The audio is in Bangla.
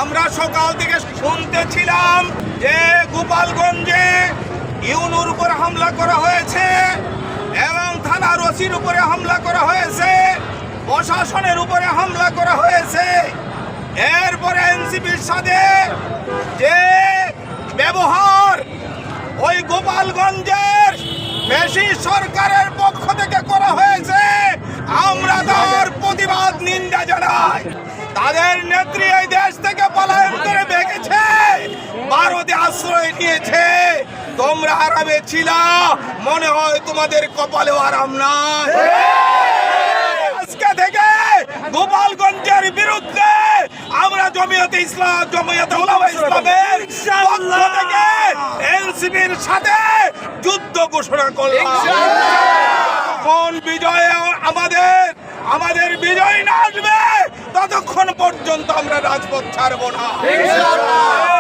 আমরা সকাল থেকে শুনতেছিলাম যে গোপালগঞ্জে ইউনুর উপর হামলা করা হয়েছে এবং থানার ওসির উপরে হামলা করা হয়েছে, প্রশাসনের উপরে হামলা করা হয়েছে। এরপরে এনসিপির সাথে যে ব্যবহার ওই গোপালগঞ্জের বেশি সরকারের পক্ষ থেকে করা হয়েছে, আমরা তার প্রতিবাদ নিন্দা জানাই। তাদের নেত্রী এই দেশ থেকে পলায়ন করে ভেগেছে, ভারতে আশ্রয় নিয়েছে। তোমরা আরামে ছিলা, মনে হয় তোমাদের কপালেও আরাম নাই। আজকে থেকে গোপালগঞ্জের বিরুদ্ধে আমরা জমিয়তে ইসলাম, জমিয়তে উলামা ইসলামের পক্ষ থেকে এনসিপির সাথে যুদ্ধ ঘোষণা করলাম। কোন বিজয়ে আমাদের বিজয় না আসবে ততক্ষণ পর্যন্ত আমরা রাজপথ ছাড়বো না।